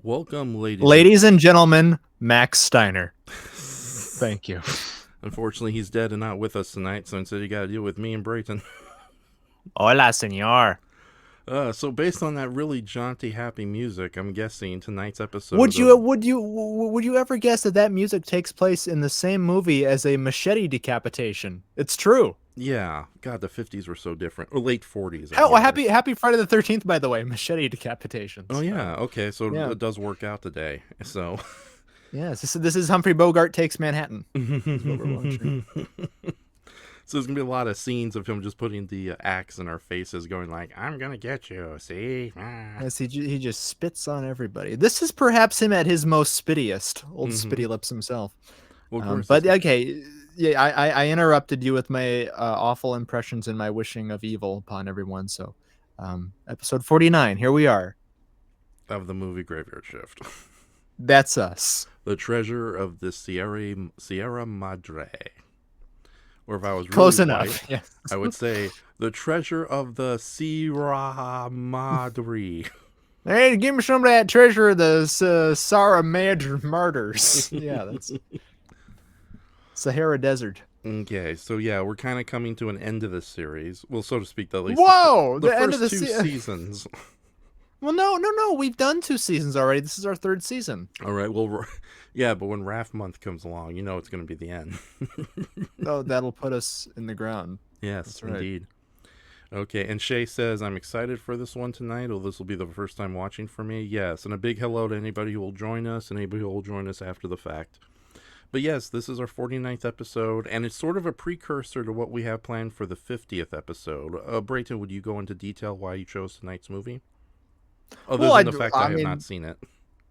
Welcome, Ladies and gentlemen, Max Steiner. Thank you. Unfortunately, he's dead and not with us tonight, so instead you got to deal with me and Brayton. Hola, senor. So based on that really jaunty, happy music, I'm guessing tonight's episode Would of... you ever guess that music takes place in the same movie as a machete decapitation? It's true. Yeah, God, the 50s were so different. Or late 40s, I Oh, gather. happy Friday the 13th, by the way. Machete decapitations. Oh, yeah, okay, so Yeah. it does work out today. So... Yes, this is Humphrey Bogart Takes Manhattan. Is what we're watching. So there's gonna be a lot of scenes of him just putting the axe in our faces, going like, "I'm gonna get you." See? Yes, he just spits on everybody. This is perhaps him at his most spittiest, old Spitty Lips himself. Well, of course. But okay, yeah, I interrupted you with my awful impressions and my wishing of evil upon everyone. So, episode 49, here we are. Of the movie Graveyard Shift. That's us. The treasure of the Sierra Madre. Or if I was really Close enough. white, Yes. I would say the treasure of the Sierra Madre. Hey, give me some of that treasure of the Sierra Madre martyrs. Yeah, that's Sahara Desert. Okay, so yeah, we're kind of coming to an end of this series. Well, so to speak, at least Whoa! the end first of the two seasons. Well, no. We've done 2 seasons already. This is our 3rd season. All right, well, yeah, but when Raf month comes along, you know it's going to be the end. Oh, that'll put us in the ground. Yes, right. Indeed. Okay, and Shay says, I'm excited for this one tonight. Oh, this will be the first time watching for me. Yes, and a big hello to anybody who will join us and anybody who will join us after the fact. But yes, this is our 49th episode, and it's sort of a precursor to what we have planned for the 50th episode. Brayton, would you go into detail why you chose tonight's movie? Other than the fact I have not seen it.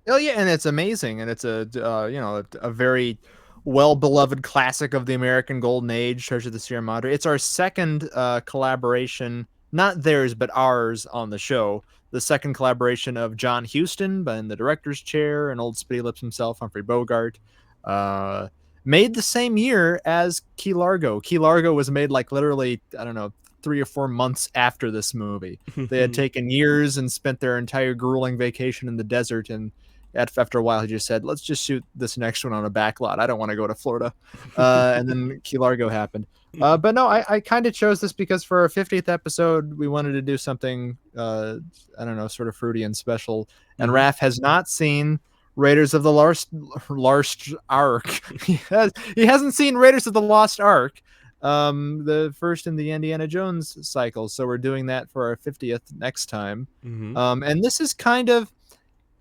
Oh yeah, and it's amazing, and it's a very well-beloved classic of the American Golden Age, Treasure of the Sierra Madre. It's our second collaboration, not theirs, but ours on the show. The second collaboration of John Huston in the director's chair and old Spitty Lips himself, Humphrey Bogart. Made the same year as Key Largo. Key Largo was made like literally, I don't know, 3 or 4 months after this movie. They had taken years and spent their entire grueling vacation in the desert, and after a while he just said, let's just shoot this next one on a back lot. I don't want to go to Florida. And then Key Largo happened. But no, I kind of chose this because for our 50th episode, we wanted to do something, I don't know, sort of fruity and special. And Raf has not seen Raiders of the Lost Ark. He hasn't seen Raiders of the Lost Ark, the first in the Indiana Jones cycle. So we're doing that for our 50th next time. And this is kind of,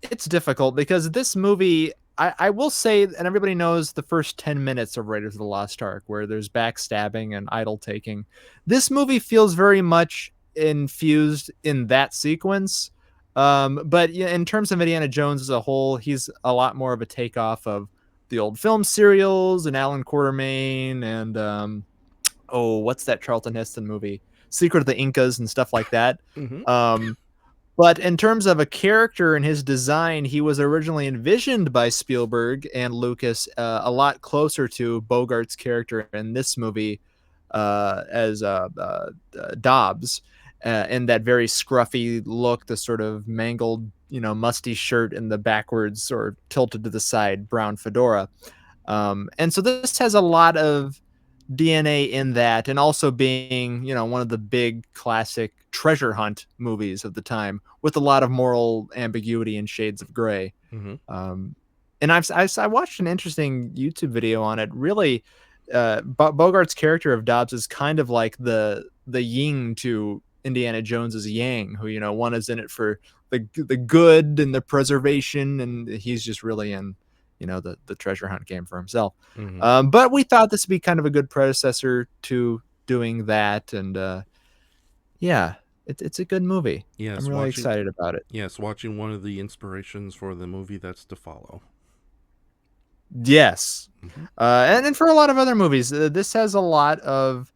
it's difficult because this movie, I will say, and everybody knows the first 10 minutes of Raiders of the Lost Ark, where there's backstabbing and idol taking. This movie feels very much infused in that sequence. But in terms of Indiana Jones as a whole, he's a lot more of a takeoff of the old film serials and Alan Quatermain and what's that Charlton Heston movie? Secret of the Incas and stuff like that. But in terms of a character and his design, he was originally envisioned by Spielberg and Lucas a lot closer to Bogart's character in this movie as Dobbs. In that very scruffy look, the sort of mangled, musty shirt and the backwards or tilted to the side brown fedora. And so this has a lot of DNA in that, and also being, one of the big classic treasure hunt movies of the time with a lot of moral ambiguity and shades of gray. And I watched an interesting YouTube video on it. Really, Bogart's character of Dobbs is kind of like the yin to Indiana Jones's yang, who, one is in it for the good and the preservation, and he's just really in, the treasure hunt game for himself. But we thought this would be kind of a good predecessor to doing that, and it's a good movie. Yes, I'm really excited about it. Yes, watching one of the inspirations for the movie that's to follow. Yes. And for a lot of other movies, this has a lot of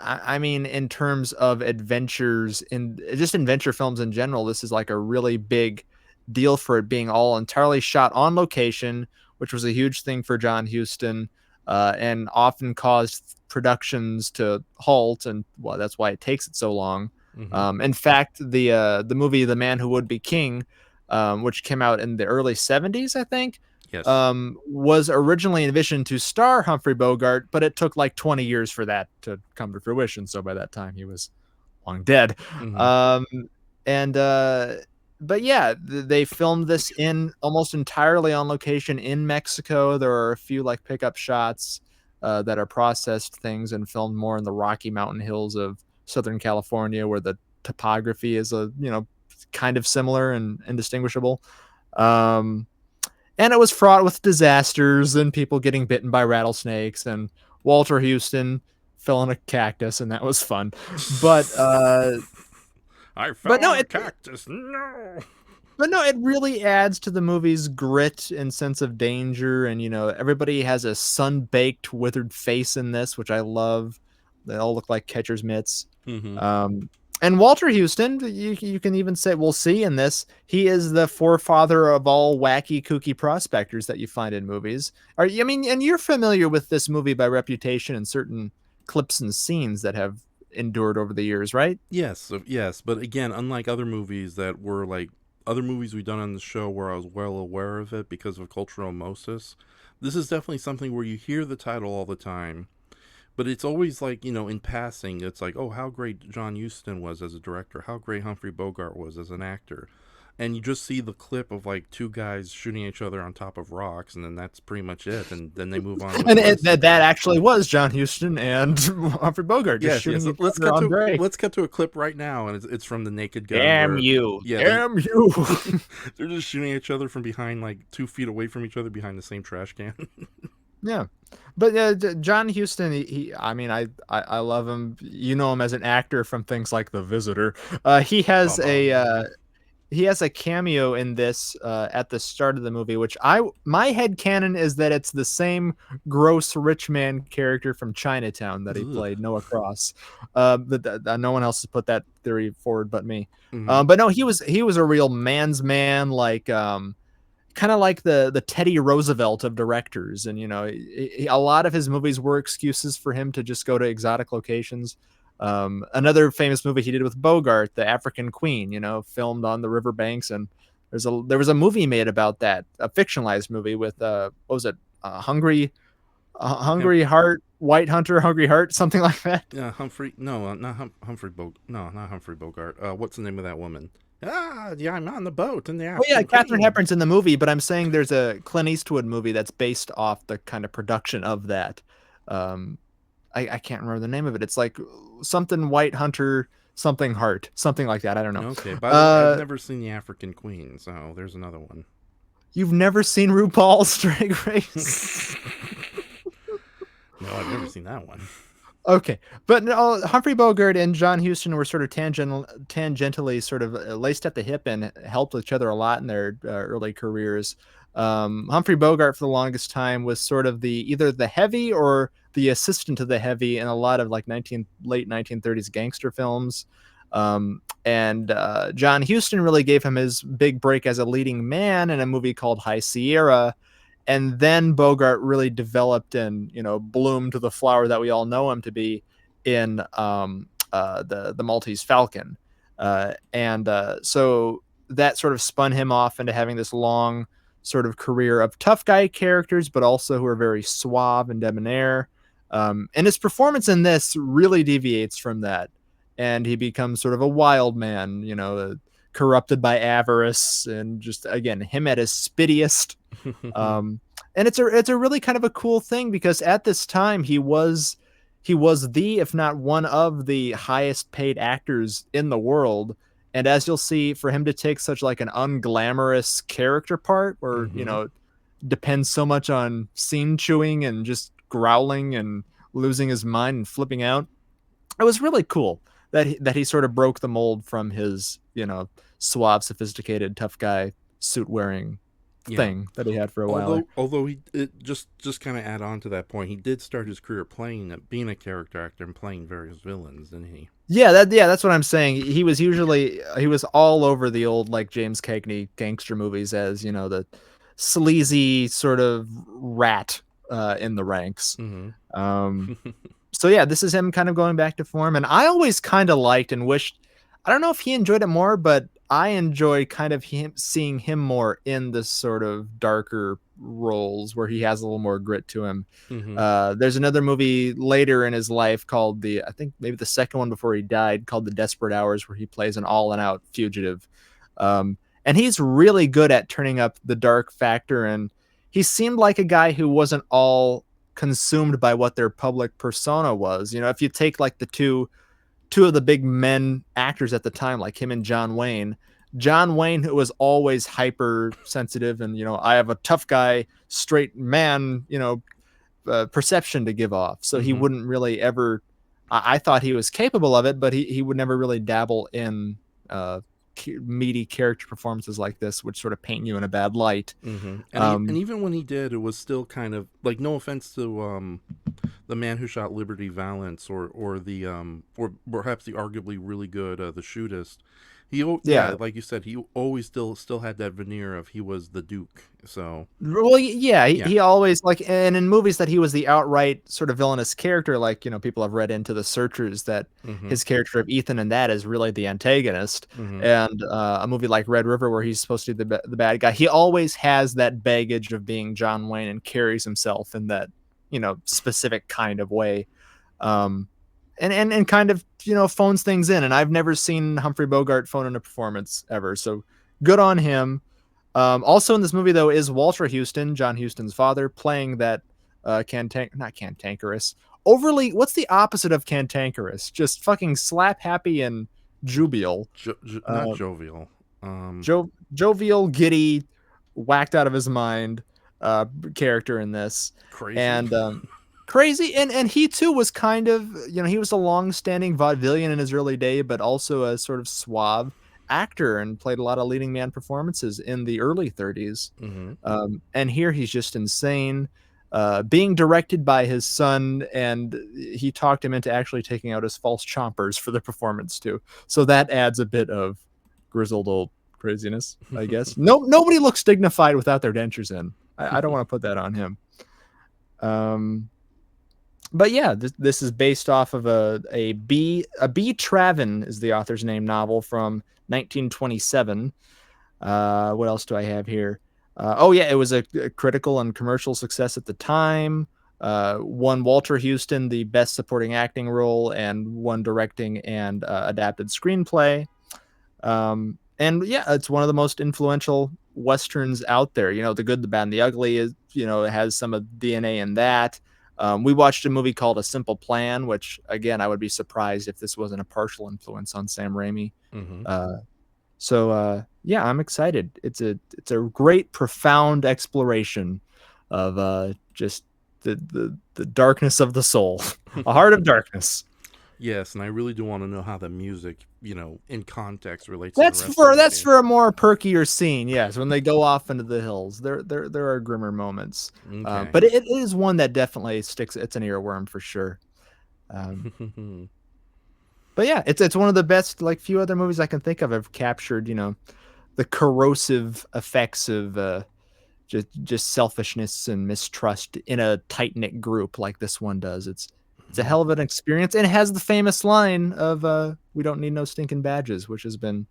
I mean, in terms of adventures, in just adventure films in general, this is like a really big deal for it being all entirely shot on location, which was a huge thing for John Huston, and often caused productions to halt, and well, that's why it takes it so long. In fact, the movie The Man Who Would Be King which came out in the early 70s, I think, Yes. was originally envisioned to star Humphrey Bogart, but it took like 20 years for that to come to fruition. So by that time, he was long dead. Hmm. Um, and but yeah, they filmed this in almost entirely on location in Mexico. There are a few like pickup shots that are processed things and filmed more in the Rocky Mountain hills of Southern California, where the topography is kind of similar and indistinguishable. Um, and it was fraught with disasters and people getting bitten by rattlesnakes, and Walter Houston fell in a cactus, and that was fun. But I fell but no, on a it cactus. No. but no, it really adds to the movie's grit and sense of danger. And everybody has a sun-baked, withered face in this, which I love. They all look like catcher's mitts. Hmm. Um, and Walter Houston, you can even say, we'll see in this, he is the forefather of all wacky, kooky prospectors that you find in movies. I mean, and you're familiar with this movie by reputation and certain clips and scenes that have endured over the years, right? Yes, but again, unlike other movies that were like other movies we've done on the show where I was well aware of it because of cultural osmosis, this is definitely something where you hear the title all the time, but it's always like, in passing, it's like, oh, how great John Huston was as a director, how great Humphrey Bogart was as an actor. And you just see the clip of like two guys shooting each other on top of rocks, and then that's pretty much it. And then they move on with And the rest. that actually was John Huston and Humphrey Bogart just Yes, shooting yes. each other on Bray. Let's cut to a clip right now, and it's from The Naked Gun, Damn where you! yeah, Damn you! they're just shooting each other from behind, like 2 feet away from each other, behind the same trash can. Yeah, but John Huston, I mean, I love him. You know him as an actor from things like The Visitor. He has Bum bum. a cameo in this at the start of the movie, which my head canon is that it's the same gross rich man character from Chinatown that he Ugh. played, Noah Cross. No one else has put that theory forward but me. Hmm. But no, he was a real man's man, like kind of like the Teddy Roosevelt of directors. And a lot of his movies were excuses for him to just go to exotic locations. Another famous movie he did with Bogart, The African Queen, filmed on the riverbanks. And there was a movie made about that, a fictionalized movie with what was it, Him, Hungry Heart, White Hunter, Hungry Heart, something like that. Humphrey. No, not Humphrey Bogart. No, not Humphrey Bogart. What's the name of that woman? Ah, yeah, I'm on the boat in the Oh yeah, African Katharine Queen. Hepburn's in the movie, but I'm saying there's a Clint Eastwood movie that's based off the kind of production of that. Um, I can't remember the name of it. It's like something White Hunter, something Heart, something like that. I don't know. Okay. By the way, I've Uh, never seen the African Queen, so there's another one. you've never seen RuPaul's Drag Race? No, I've never seen that one. Okay, but no, Humphrey Bogart and John Huston were sort of tangentially sort of laced at the hip and helped each other a lot in their early careers. Humphrey Bogart for the longest time was sort of either the heavy or the assistant to the heavy in a lot of like late 1930s gangster films. And John Huston really gave him his big break as a leading man in a movie called High Sierra. And then Bogart really developed and bloomed to the flower that we all know him to be in the Maltese Falcon, and so that sort of spun him off into having this long sort of career of tough guy characters, but also who are very suave and debonair. And his performance in this really deviates from that, and he becomes sort of a wild man, corrupted by avarice, and just again him at his spittiest. um, and it's a really kind of a cool thing because at this time he was the, if not one of the highest paid actors in the world. And as you'll see, for him to take such like an unglamorous character part where Hmm. depends so much on scene chewing and just growling and losing his mind and flipping out, it was really cool that he sort of broke the mold from his suave, sophisticated, tough guy suit wearing Yeah. thing that he had for a while there. Although he it just kind of add on to that point, he did start his career being a character actor and playing various villains, didn't he? Yeah, that's what I'm saying. He was all over the old like James Cagney gangster movies as the sleazy sort of rat in the ranks. Hmm. Um, so yeah, this is him kind of going back to form, and I always kind of liked and wished. I don't know if he enjoyed it more, but I enjoy kind of seeing him more in this sort of darker roles where he has a little more grit to him. Mm-hmm. There's another movie later in his life called I think maybe the second one before he died, called The Desperate Hours, where he plays an all and out fugitive. And he's really good at turning up the dark factor. And he seemed like a guy who wasn't all consumed by what their public persona was. You know, if you take like the two of the big men actors at the time, like him and John Wayne. John Wayne, who was always hypersensitive and, you know, I have a tough guy, straight man, you know, perception to give off. So he Mm-hmm. wouldn't really ever. I thought he was capable of it, but he would never really dabble in meaty character performances like this, which sort of paint you in a bad light. Mm-hmm. And even when he did, it was still kind of like, no offense to the Man Who Shot Liberty Valance, or the or perhaps the arguably really good The Shootist. Yeah, Yeah. like you said, he always still had that veneer of he was the Duke. So Well, yeah, yeah. he always like, and in movies that he was the outright sort of villainous character, like, you know, people have read into The Searchers that Mm-hmm. his character of Ethan in that is really the antagonist, Mm-hmm. and a movie like Red River where he's supposed to be the bad guy, he always has that baggage of being John Wayne and carries himself in that, you know, specific kind of way, um, and kind of, you know, phones things in. And I've never seen Humphrey Bogart phone in a performance ever, so good on him. Also in this movie, though, is Walter Houston, John Huston's father, playing that not cantankerous, overly. What's the opposite of cantankerous? Just fucking slap happy and jubial, Not uh, jovial. jovial, giddy, whacked out of his mind uh, character in this, Crazy. and crazy. And he too was kind of, you know, he was a long-standing vaudevillian in his early day, but also a sort of suave actor and played a lot of leading man performances in the early 30s. Mm-hmm. And here he's just insane, being directed by his son, and he talked him into actually taking out his false chompers for the performance too. So that adds a bit of grizzled old craziness, I guess. Nobody looks dignified without their dentures in. I don't want to put that on him. But yeah, this is based off of a B Traven is the author's name, novel from 1927. What else do I have here? Oh yeah, it was a critical and commercial success at the time. Won Walter Houston the best supporting acting role and won directing and adapted screenplay. And yeah, it's one of the most influential westerns out there. You know, The Good, the Bad, and the Ugly is, you know, it has some of DNA in that. We watched a movie called A Simple Plan, which again, I would be surprised if this wasn't a partial influence on Sam Raimi. Mm-hmm. Yeah, I'm excited. It's a great, profound exploration of just the darkness of the soul, a heart of darkness. Yes, and I really do want to know how the music, in context, relates to the rest of the That's movie. for a more perkier scene. Yes, when they go off into the hills, there are grimmer moments, Okay. but it is one that definitely sticks. It's an earworm for sure. Um, but yeah, it's one of the best. Like few other movies I can think of have captured, you know, the corrosive effects of just selfishness and mistrust in a tight knit group like this one does. It's a hell of an experience, and it has the famous line of "We don't need no stinking badges," which has been,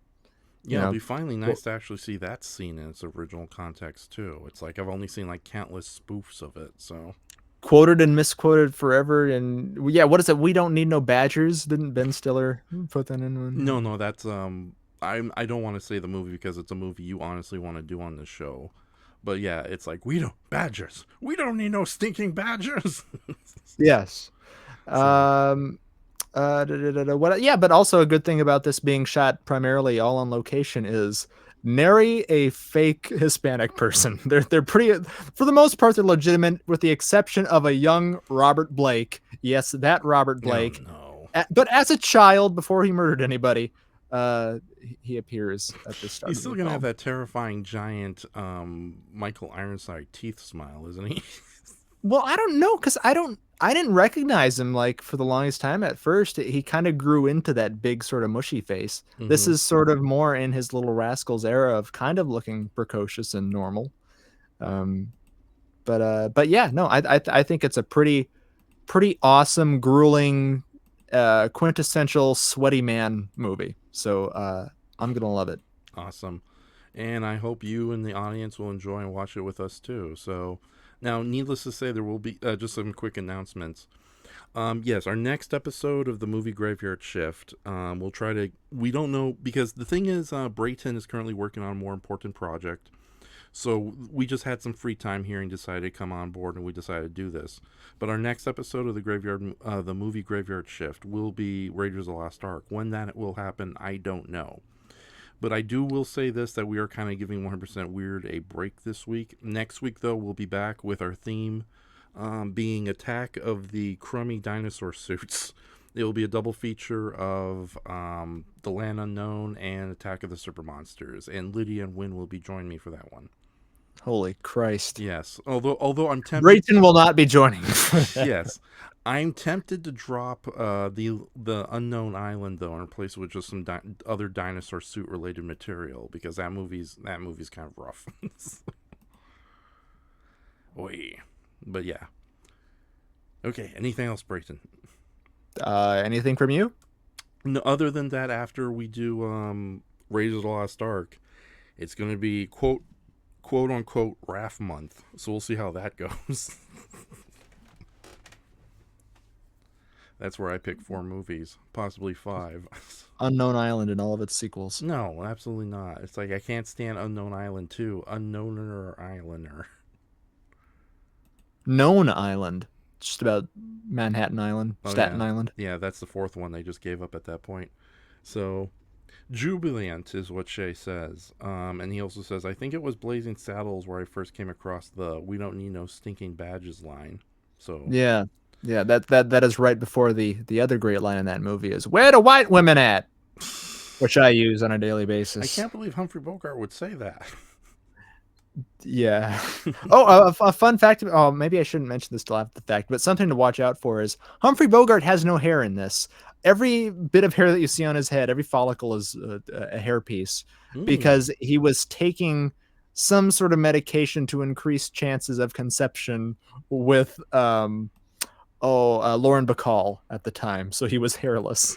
you Yeah, it'll know, be finally nice to actually see that scene in its original context too. It's like I've only seen like countless spoofs of it, so. quoted and misquoted forever. And yeah, what is it? We don't need no badgers. Didn't Ben Stiller put that in No, one? no, that's I don't want to say the movie because it's a movie you honestly want to do on this show. But yeah, it's like we don't badgers. We don't need no stinking badgers. Yes. So, Um, what? Yeah, but also a good thing about this being shot primarily all on location is nary a fake Hispanic person. They're pretty, for the most part, they're legitimate, with the exception of a young Robert Blake. Yes, that Robert oh Blake. no. But as a child, before he murdered anybody, he appears at the start He's of still the gonna have film. that terrifying giant Michael Ironside teeth smile, isn't he? Well, I don't know, because I didn't recognize him like for the longest time at first. He kind of grew into that big sort of mushy face. This Mm-hmm. is sort of more in his Little Rascals era of kind of looking precocious and normal. Um, but yeah, no, I think it's a pretty awesome, grueling, quintessential sweaty man movie. So I'm gonna love it. Awesome. And I hope you and the audience will enjoy and watch it with us too. So, now, needless to say, there will be just some quick announcements. Yes, our next episode of the movie Graveyard Shift, we'll try to. We don't know because the thing is, Brayton is currently working on a more important project. So we just had some free time here and decided to come on board, and we decided to do this. But our next episode of the movie Graveyard Shift, will be Raiders of the Lost Ark. When that will happen, I don't know. But I will say this, that we are kind of giving 100% Weird a break this week. Next week, though, we'll be back with our theme being Attack of the Crummy Dinosaur Suits. It will be a double feature of The Land Unknown and Attack of the Super Monsters. And Lydia and Wynn will be joining me for that one. Holy Christ. Yes. Although I'm tempted... Brayton will not be joining for that. Yes. I'm tempted to drop the Unknown Island, though, and replace it with just some other dinosaur suit related material, because that movie's kind of rough. Oy. But yeah. Okay, anything else, Brayton? Anything from you? No, other than that, after we do Raiders of the Lost Ark, it's going to be quote unquote Raf month. So we'll see how that goes. That's where I pick 4 movies, possibly 5. Unknown Island and all of its sequels. No, absolutely not. It's like I can't stand Unknown Island 2. Unknowner Islander. Known Island. Just about Manhattan Island, Staten Island. Yeah, that's the 4th one they just gave up at that point. So, jubilant is what Shay says. And he also says, I think it was Blazing Saddles where I first came across the "We don't need no stinking badges" line. So yeah, that is right before the other great line in that movie is "Where the white women at?" which I use on a daily basis. I can't believe Humphrey Bogart would say that. Yeah. Oh, a fun fact. Oh, maybe I shouldn't mention this till after the fact, but something to watch out for is Humphrey Bogart has no hair in this. Every bit of hair that you see on his head, every follicle is a hairpiece, because he was taking some sort of medication to increase chances of conception with Lauren Bacall at the time, so he was hairless.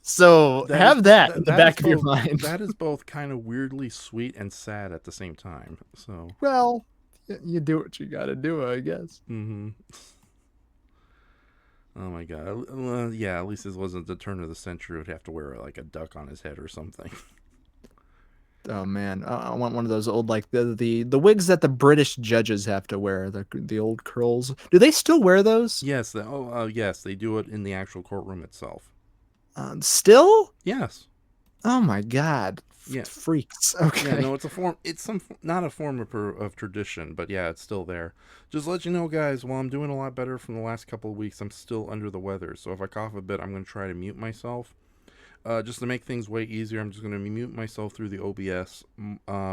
So have that in the back of your mind. That is both kind of weirdly sweet and sad at the same time. So, well, you do what you got to do, I guess. Mm-hmm. Oh my god. Well, yeah, at least this wasn't the turn of the century. Would have to wear like a duck on his head or something. Oh man, I want one of those old, like the wigs that the British judges have to wear, the old curls. Do they still wear those? Yes. Yes, they do it in the actual courtroom itself. Still? Yes. Oh my god. Yeah. Freaks. Okay. Yeah, no, it's a form. It's not a form of tradition, but yeah, it's still there. Just to let you know, guys, while I'm doing a lot better from the last couple of weeks, I'm still under the weather. So if I cough a bit, I'm going to try to mute myself. Just to make things way easier, I'm just going to mute myself through the OBS.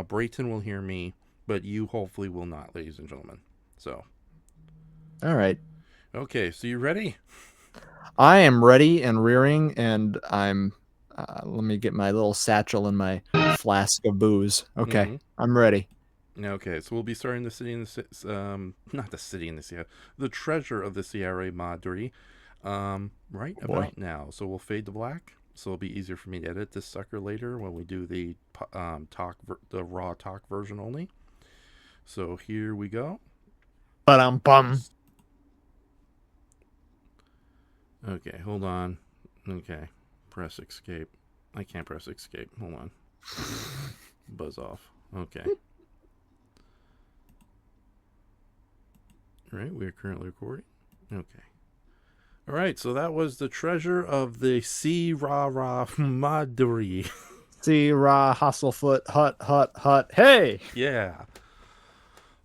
Brayton will hear me, but you hopefully will not, ladies and gentlemen. So. All right. Okay, so you ready? I am ready and rearing, and I'm. Let me get my little satchel and my flask of booze. Okay, I'm ready. Okay, so we'll be starting the treasure of the Sierra Madre, right about now. So we'll fade to black. So it'll be easier for me to edit this sucker later when we do the raw talk version only. So here we go. Ba-dum-bum. Okay, hold on. Okay, press escape. I can't press escape. Hold on. Buzz off. Okay. All right, we are currently recording. Okay. All right, so that was the treasure of the Sierra Madre. Sierra Hasselfoot Hut. Hey. Yeah.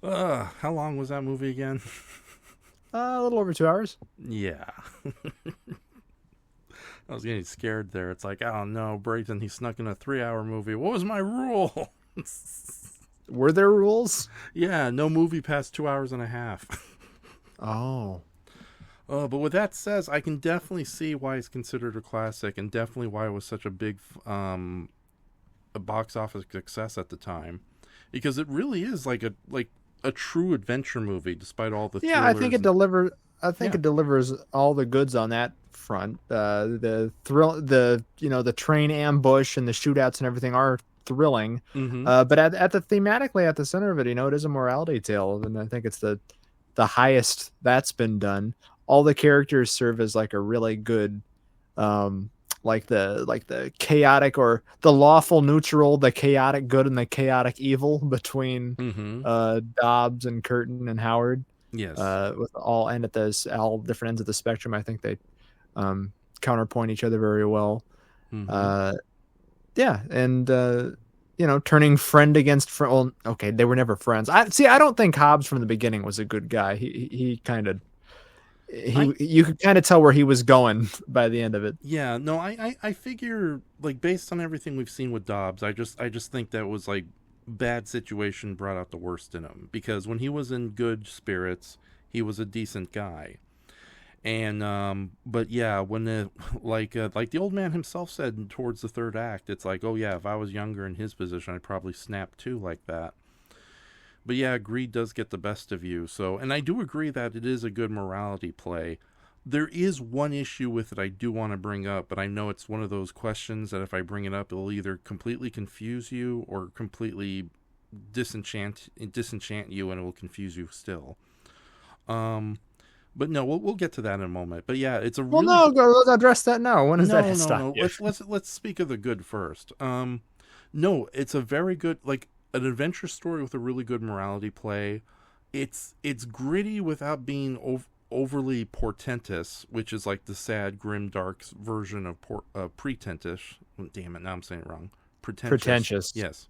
How long was that movie again? A little over 2 hours. Yeah. I was getting scared there. It's like, oh no, Brayton, he snuck in a 3-hour movie. What was my rule? Were there rules? Yeah, no movie past 2 hours and a half. Oh. But with that said, I can definitely see why it's considered a classic, and definitely why it was such a big a box office success at the time, because it really is like a true adventure movie, despite all the I think it delivered. I think it delivers all the goods on that front. The thrill, the train ambush and the shootouts and everything are thrilling. Mm-hmm. But at the thematically at the center of it, it is a morality tale, and I think it's the highest that's been done. All the characters serve as like a really good, um, like the chaotic or the lawful neutral, the chaotic good and the chaotic evil between Mm-hmm. Dobbs and Curtin and Howard. Yes. With all and at the all different ends of the spectrum, I think they counterpoint each other very well. Mm-hmm. Uh, yeah, and turning friend against friend. Well, okay, they were never friends. I see. I don't think Hobbs from the beginning was a good guy. He kind of I you could kind of tell where he was going by the end of it. Yeah, no, I figure, like, based on everything we've seen with Dobbs, I just think that was like bad situation brought out the worst in him, because when he was in good spirits, he was a decent guy. And but yeah, when the like the old man himself said towards the third act, it's like, oh yeah, if I was younger in his position, I'd probably snap too like that. But yeah, greed does get the best of you. So, and I do agree that it is a good morality play. There is one issue with it I do want to bring up, but I know it's one of those questions that if I bring it up, it'll either completely confuse you or completely disenchant you, and it will confuse you still. Um, but no, we'll get to that in a moment. But yeah, it's a Well, really no, go, let's address that now. When does no, that no, stop no. you? Let's speak of the good first. No, it's a very good, like, an adventure story with a really good morality play. It's gritty without being overly portentous, which is like the sad, grim, dark version of pretentious. Damn it, now I'm saying it wrong. Pretentious. Pretentious. Yes.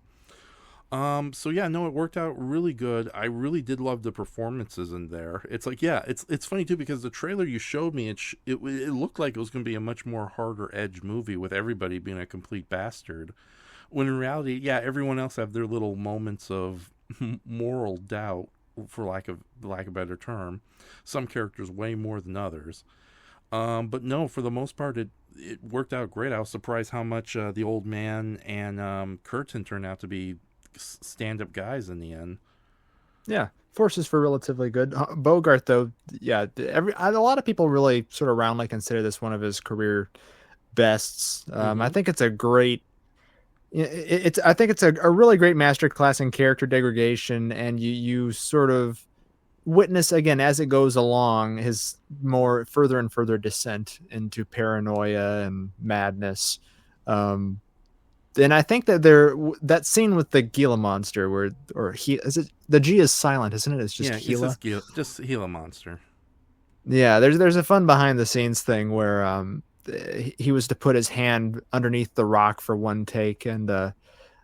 So yeah, no, it worked out really good. I really did love the performances in there. It's like, yeah, it's funny too, because the trailer you showed me, it looked like it was going to be a much more harder edge movie with everybody being a complete bastard. When in reality, yeah, everyone else have their little moments of moral doubt, for lack of a better term. Some characters way more than others. But no, for the most part, it worked out great. I was surprised how much the old man and Curtin turned out to be stand-up guys in the end. Yeah, forces for relatively good. Bogart, though, yeah, a lot of people really sort of roundly consider this one of his career bests. I Mm-hmm. think it's a great. I think it's a really great masterclass in character degradation, and you sort of witness again as it goes along his more further and further descent into paranoia and madness. Um, and I think that that scene with the Gila monster, where or he is it the G is silent, isn't it? It's just Yeah, it says Gila. just Gila monster. Yeah, there's a fun behind the scenes thing where he was to put his hand underneath the rock for one take, and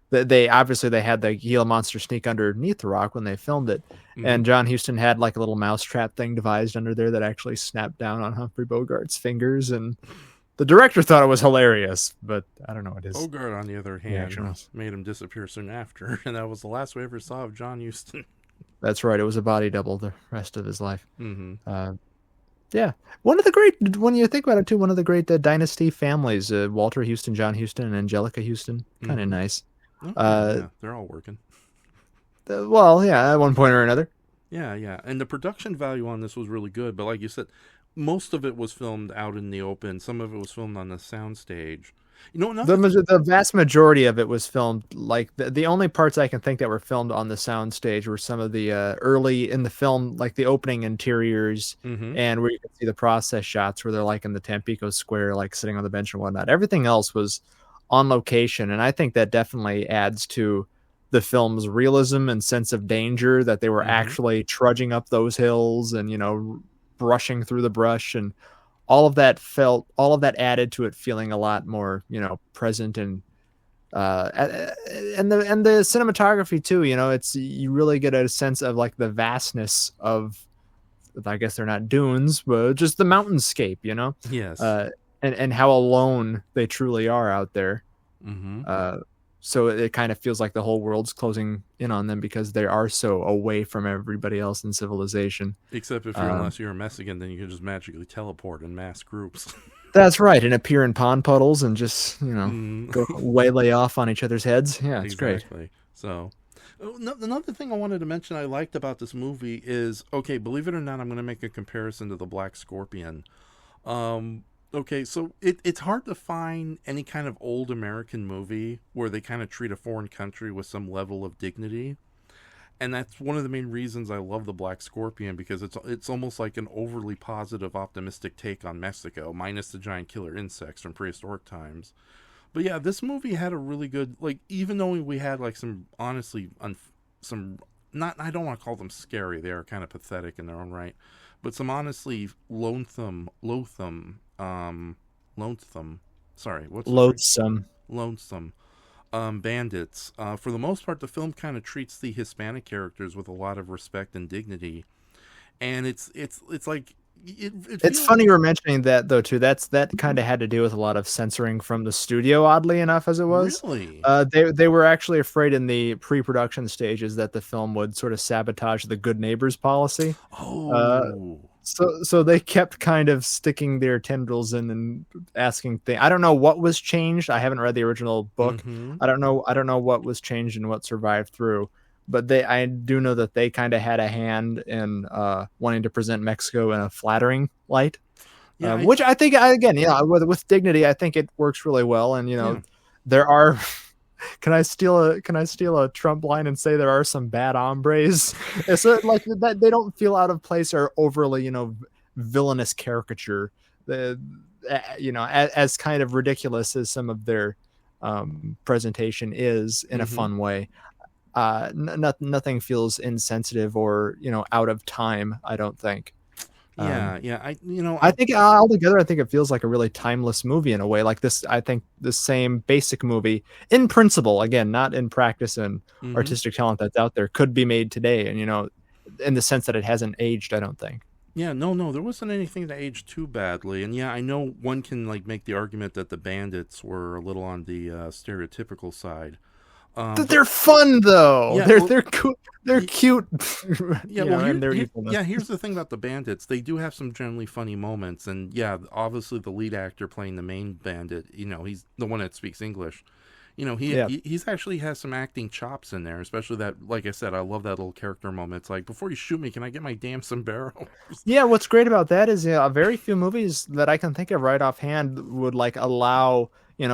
they obviously they had the Gila monster sneak underneath the rock when they filmed it, Mm-hmm. and John Huston had like a little mousetrap thing devised under there that actually snapped down on Humphrey Bogart's fingers, and the director thought it was hilarious, but I don't know what his Bogart, on the other reaction hand, was. made him disappear soon after, and that was the last we ever saw of John Huston. That's right, it was a body double the rest of his life. Mm-hmm. Yeah, one of the great when you think about it too, one of the great dynasty families, Walter Houston, John Huston, and Angelica Houston, kind of Mm-hmm. nice. Oh, yeah, Uh, yeah, they're all working. well, yeah, at one point or another. Yeah, yeah, and the production value on this was really good. But like you said, most of it was filmed out in the open. Some of it was filmed on the soundstage. You know, another thing. The vast majority of it was filmed like the only parts I can think that were filmed on the soundstage were some of the early in the film, like the opening interiors, Mm-hmm. and where you can see the process shots where they're like in the Tampico Square, like sitting on the bench and whatnot. Everything else was on location, and I think that definitely adds to the film's realism and sense of danger, that they were Mm-hmm. actually trudging up those hills and brushing through the brush, and all of that added to it feeling a lot more present, and the cinematography too. It's you really get a sense of like the vastness of, I guess they're not dunes, but just the mountainscape, Yes. uh and how alone they truly are out there. Mm-hmm. uh so it kind of feels like the whole world's closing in on them because they are so away from everybody else in civilization. Except if um unless you're a Mexican, then you can just magically teleport in mass groups. That's right, and appear in pond puddles and just Mm, go waylay off on each other's heads. Yeah, it's great. exactly. So, another thing I wanted to mention I liked about this movie is, okay, believe it or not, I'm going to make a comparison to the Black Scorpion. Um, Okay, so it's hard to find any kind of old American movie where they kind of treat a foreign country with some level of dignity. And that's one of the main reasons I love the Black Scorpion, because it's almost like an overly positive, optimistic take on Mexico, minus the giant killer insects from prehistoric times. But yeah, this movie had a really good, like, even though we had like some honestly some, not, I don't want to call them scary, they are kind of pathetic in their own right, but some honestly loathsome, sorry, what's the phrase? Loathsome. Lonesome bandits. For the most part, the film kind of treats the Hispanic characters with a lot of respect and dignity, and it's like it It's feels funny you were mentioning that though too. That kind of had to do with a lot of censoring from the studio, oddly enough, as it was. really. They were actually afraid in the pre-production stages that the film would sort of sabotage the good neighbors policy. Uh, Oh. so they kept kind of sticking their tendrils in and asking things. I don't know what was changed. I haven't read the original book. Mm-hmm. I don't know what was changed and what survived through. But I do know that they kind of had a hand in wanting to present Mexico in a flattering light, Yeah. which I think, again, with dignity, I think it works really well. And Yeah. there are. Can I steal a Trump line and say there are some bad hombres? It's like that they don't feel out of place or overly villainous caricature. As kind of ridiculous as some of their presentation is in a Mm-hmm. fun way. Nothing feels insensitive or out of time. I don't think. Yeah. Um, Yeah. I think altogether, I think it feels like a really timeless movie in a way. Like this, I think the same basic movie, in principle, again, not in practice and Mm-hmm. artistic talent that's out there, could be made today. And in the sense that it hasn't aged, I don't think. Yeah, no, there wasn't anything that aged too badly, and yeah, I know one can like make the argument that the bandits were a little on the stereotypical side, but They're fun though. yeah, They're well, they're cool. They're y- cute. yeah, well, And their evilness. yeah, here's the thing about the bandits. They do have some generally funny moments, and yeah, obviously the lead actor playing the main bandit, he's the one that speaks English. Yeah. He's actually has some acting chops in there, especially that, like I said, I love that little character moment. It's like, before you shoot me, can I get my damn sombrero? Yeah, what's great about that is very few movies that I can think of right offhand would like allow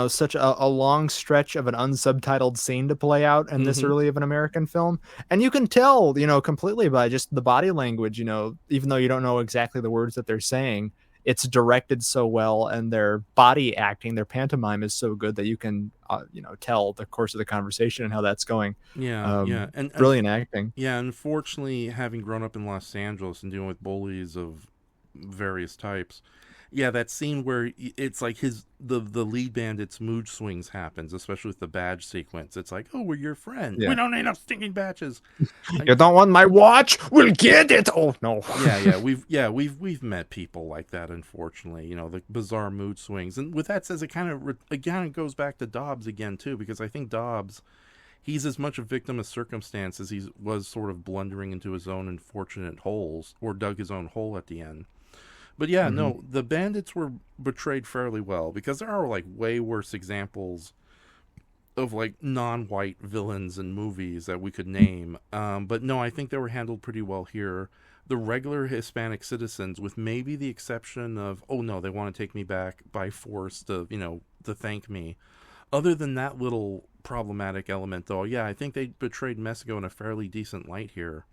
such a long stretch of an unsubtitled scene to play out in this Mm-hmm. early of an American film, and you can tell completely by just the body language. Even though you don't know exactly the words that they're saying, it's directed so well, and their body acting, their pantomime is so good that you can tell the course of the conversation and how that's going. Yeah, yeah, and Brilliant acting. yeah, unfortunately, having grown up in Los Angeles and dealing with bullies of various types, yeah, that scene where it's like the lead bandit's mood swings happens, especially with the badge sequence. It's like, oh, we're your friend. We Yeah. don't need no stinking badges. You don't want my watch? We'll get it. Oh no. We've met people like that. Unfortunately, the bizarre mood swings. And with that says, it kind of again it goes back to Dobbs again too, because I think Dobbs, he's as much a victim of circumstance as he was sort of blundering into his own unfortunate holes, or dug his own hole at the end. But yeah, Mhm. no, the bandits were betrayed fairly well, because there are like way worse examples of like non-white villains in movies that we could name. But no, I think they were handled pretty well here. The regular Hispanic citizens, with maybe the exception of, oh no, they want to take me back by force to thank me. Other than that little problematic element, though, yeah, I think they betrayed Mexico in a fairly decent light here.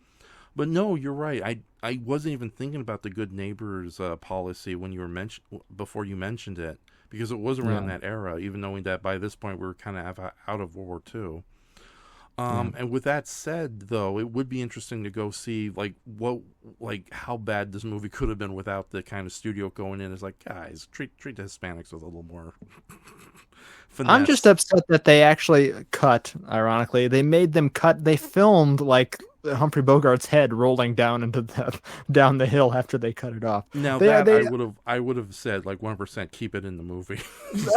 But no, you're right. I wasn't even thinking about the good neighbors policy when you were before you mentioned it, because it was around Yeah. that era. Even knowing that by this point we were kind of out of World War II. Yeah. And with that said, though, it would be interesting to go see like how bad this movie could have been without the kind of studio going in. It's like, guys, treat the Hispanics with a little more I'm just finesse. upset that they actually cut. Ironically, they made them cut. They filmed like Humphrey Bogart's head rolling down down the hill after they cut it off. Now They that they I would have said like 1% keep it in the movie.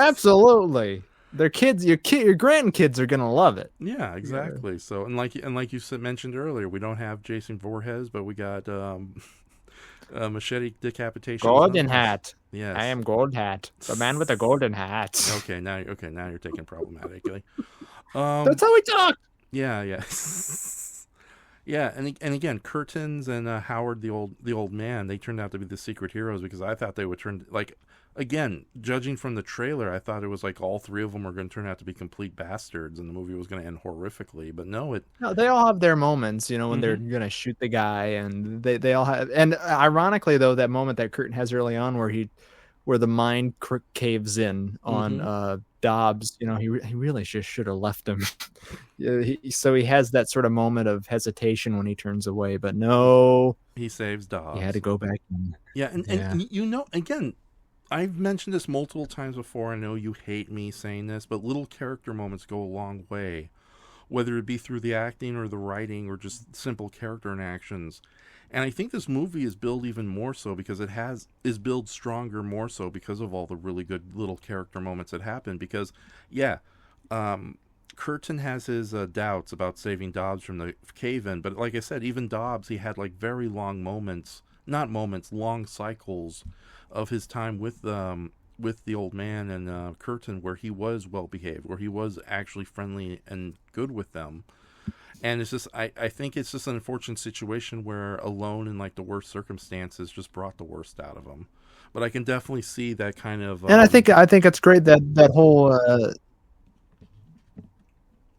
absolutely. Their kids, your grandkids are gonna love it. Yeah, Yeah. exactly. So, and like you mentioned earlier, we don't have Jason Voorhees, but we got machete decapitation. Golden hat. Yes. I am Gold Hat, the man with the golden hat. Now you're taking problematically. That's how we talk. Yeah, yeah. Yeah, and again, Curtins and Howard, the old man, they turned out to be the secret heroes, because I thought they would turn like again, judging from the trailer, I thought it was like all three of them were going to turn out to be complete bastards, and the movie was going to end horrifically. But no, it. No, they all have their moments, when they're Mm-hmm. gonna shoot the guy, and they all have. And ironically, though, that moment that Curtin has early on, where the mind caves in on Mm-hmm. Dobbs, he really just should have left him. Yeah, so he has that sort of moment of hesitation when he turns away, but no, He saves he had to Dobbs. go back in. Yeah, and Yeah. again, I've mentioned this multiple times before. I know you hate me saying this, but little character moments go a long way, whether it be through the acting or the writing or just simple character interactions. And I think this movie is built even more so because is built stronger more so because of all the really good little character moments that happen. Because, yeah, um, Curtin has his doubts about saving Dobbs from the cave in, but like I said, even Dobbs, he had like very long moments, not moments, long cycles of his time with the old man and Curtin, where he was well behaved, where he was actually friendly and good with them. And it's just, I think it's just an unfortunate situation where alone in like the worst circumstances just brought the worst out of him. But I can definitely see that kind of. And I think it's great that whole.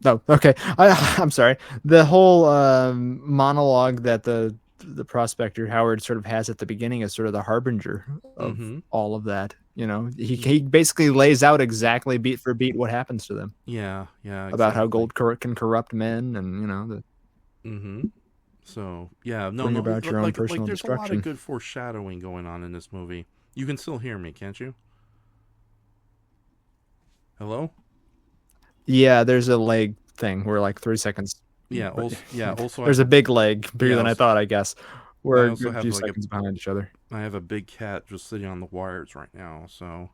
Oh, okay. I'm sorry. The whole monologue that the prospector Howard sort of has at the beginning is sort of the harbinger of Mm-hmm. all of that. He basically lays out exactly beat for beat what happens to them, Yeah, yeah, about how exactly. gold can corrupt men, and Mm-hmm. So yeah, no, bring no, about your own like personal there's a lot of destruction. good foreshadowing going on in this movie. You can still hear me, can't you? Hello? Yeah, there's a leg thing where like 3 seconds, Yeah. but Also, yeah. Also, there's a big leg, bigger yeah. than I Also, thought, I guess. I We're a also good have few like seconds behind each other. I have a big cat just sitting on the wires right now. So,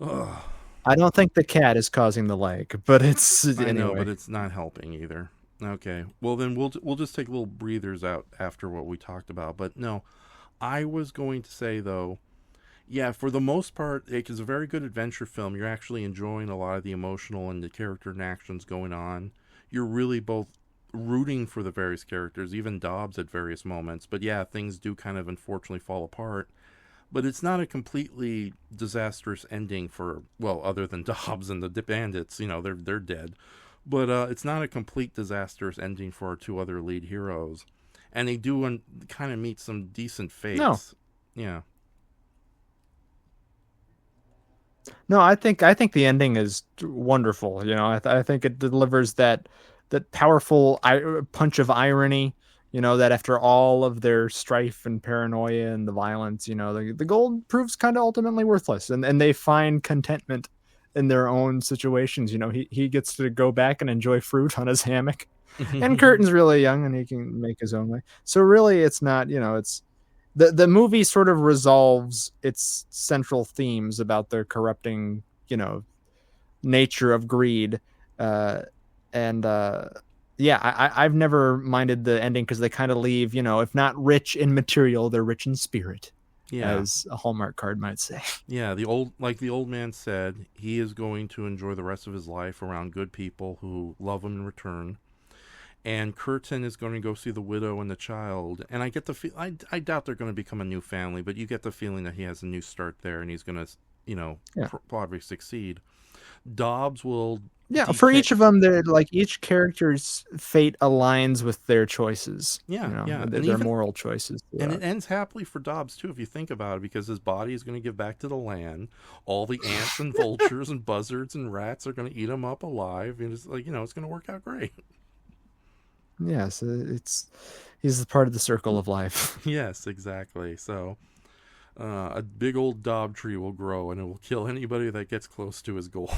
ugh. I don't think the cat is causing the leg, but it's I know, but anyway. it's not helping either. Okay. Well, then we'll just take little breathers out after what we talked about. But no, I was going to say though, yeah, for the most part, it is a very good adventure film. You're actually enjoying a lot of the emotional and the character interactions going on. You're really both rooting for the various characters, even Dobbs at various moments. But yeah, things do kind of unfortunately fall apart. But it's not a completely disastrous ending for, well, other than Dobbs and the bandits. They're dead. But it's not a complete disastrous ending for our two other lead heroes, and they do kind of meet some decent No, fates. Yeah. no, I think the ending is wonderful. I think it delivers that powerful punch of irony. That after all of their strife and paranoia and the violence, the gold proves kind of ultimately worthless, and they find contentment in their own situations. He gets to go back and enjoy fruit on his hammock, and Curtin's really young and he can make his own way. So really, it's not. It's the movie sort of resolves its central themes about the corrupting, nature of greed, uh, and yeah, I've never minded the ending because they kind of leave, if not rich in material, they're rich in spirit, Yeah. as a Hallmark card might say. Yeah, the old man said, he is going to enjoy the rest of his life around good people who love him in return. And Curtin is going to go see the widow and the child. And I get the feel I doubt they're going to become a new family, but you get the feeling that he has a new start there and he's going to, Yeah. probably succeed. Dobbs will Yeah, for decay. each of them, they're like each character's fate aligns with their choices, Yeah, yeah. And their even moral choices and it throughout. ends happily for Dobbs too, if you think about it, because his body is going to give back to the land. All the ants and vultures and buzzards and rats are going to eat him up alive, and it's like it's going to work out great. Yes, he's part of the circle of life. Yes, exactly. So a big old Dobb tree will grow, and it will kill anybody that gets close to his gold.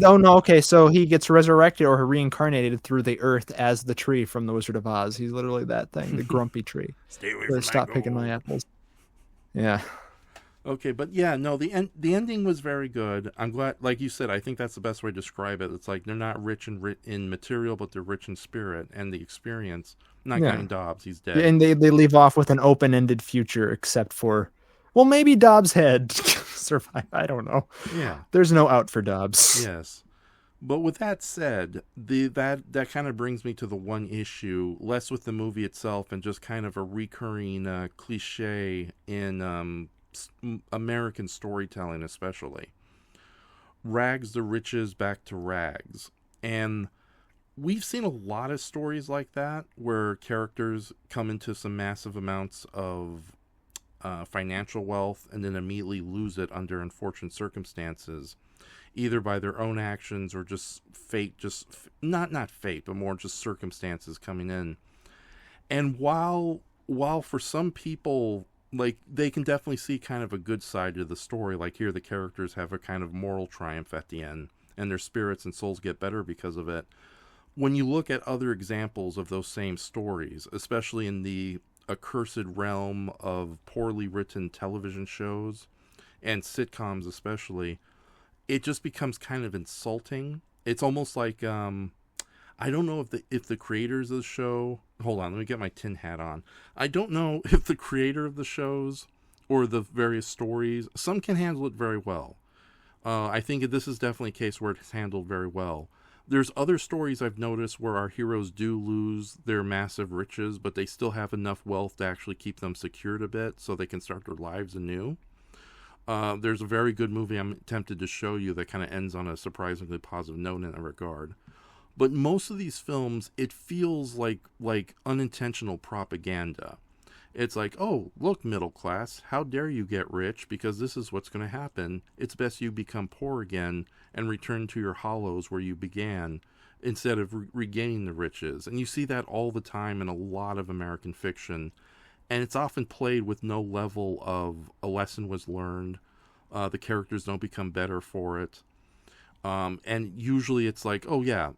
Oh no, okay, so he gets resurrected or reincarnated through the earth as the tree from the Wizard of Oz. He's literally that thing, the grumpy tree. Stay away Really, from my stop picking my gold. apples. Yeah. Okay, but yeah, no, the ending was very good. I'm glad, like you said, I think that's the best way to describe it. It's like they're not rich in material, but they're rich in spirit and the experience. Not Yeah. counting Dobbs, he's Yeah, dead. and they leave off with an open-ended future except for, well, maybe Dobbs' head survive. I don't know. Yeah, There's no out for Dobbs. yes. But with that said, that kind of brings me to the one issue, less with the movie itself and just kind of a recurring cliche in American storytelling, especially rags to riches, back to rags. And we've seen a lot of stories like that where characters come into some massive amounts of financial wealth and then immediately lose it under unfortunate circumstances, either by their own actions or just fate, just not fate, but more just circumstances coming in. And while for some people, like, they can definitely see kind of a good side to the story, like here the characters have a kind of moral triumph at the end and their spirits and souls get better because of it. When you look at other examples of those same stories, especially in the accursed realm of poorly written television shows and sitcoms especially, it just becomes kind of insulting. It's almost like I don't know if the creators of the show, hold on, let me get my tin hat on. I don't know if the creator of the shows or the various stories, some can handle it very well. I think this is definitely a case where it's handled very well. There's other stories I've noticed where our heroes do lose their massive riches, but they still have enough wealth to actually keep them secured a bit so they can start their lives anew. There's a very good movie I'm tempted to show you that kind of ends on a surprisingly positive note in that regard. But most of these films, it feels like unintentional propaganda. It's like, oh, look, middle class, how dare you get rich because this is what's going to happen. It's best you become poor again and return to your hollows where you began instead of regaining the riches. And you see that all the time in a lot of American fiction. And it's often played with no level of a lesson was learned. The characters don't become better for it. And usually it's like, oh yeah,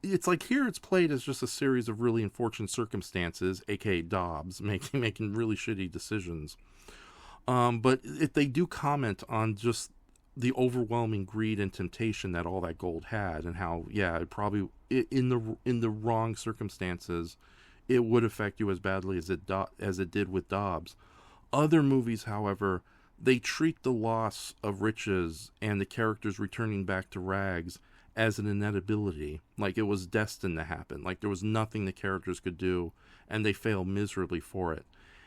it's like here it's played as just a series of really unfortunate circumstances, aka Dobbs, making really shitty decisions. But if they do comment on just the overwhelming greed and temptation that all that gold had, and how, yeah, it probably in the wrong circumstances, it would affect you as badly as it did with Dobbs. Other movies, however, they treat the loss of riches and the characters returning back to rags as an inevitability, like it was destined to happen, like there was nothing the characters could do, and they fail miserably for it.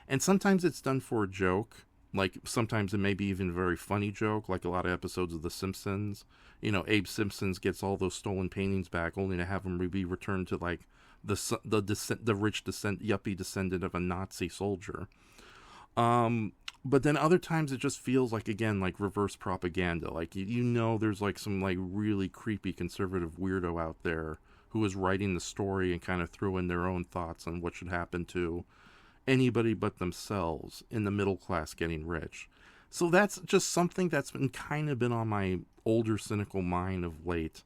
And sometimes it's done for a joke, like sometimes it may be even a very funny joke, like a lot of episodes of The Simpsons. You know, Abe Simpson gets all those stolen paintings back, only to have them be returned to like the rich yuppie descendant of a Nazi soldier. But then other times it just feels like, again, like reverse propaganda. Like, you know, there's like some like really creepy conservative weirdo out there who is writing the story and kind of threw in their own thoughts on what should happen to anybody but themselves in the middle class getting rich. So that's just something that's been on my older cynical mind of late.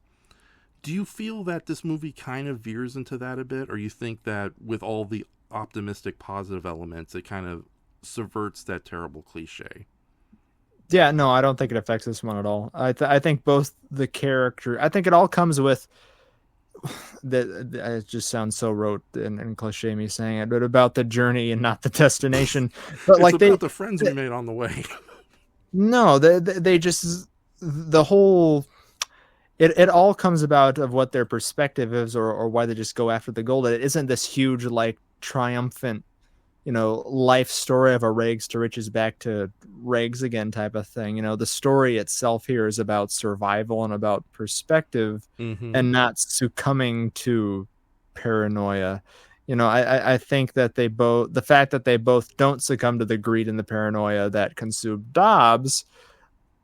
Do you feel that this movie kind of veers into that a bit, or you think that with all the optimistic positive elements it kind of subverts that terrible cliche? Yeah, no, I don't think it affects this one at all. I think both the character, I think it all comes with that. It just sounds so rote and cliche me saying it, but about the journey and not the destination. But it's like about the friends we made on the way. No, they just the whole. It all comes about of what their perspective is, or why they just go after the gold. It isn't this huge like triumphant, life story of a rags to riches back to rags again type of thing. The story itself here is about survival and about perspective, Mm-hmm. and not succumbing to paranoia. I think that the fact that they both don't succumb to the greed and the paranoia that consumed Dobbs,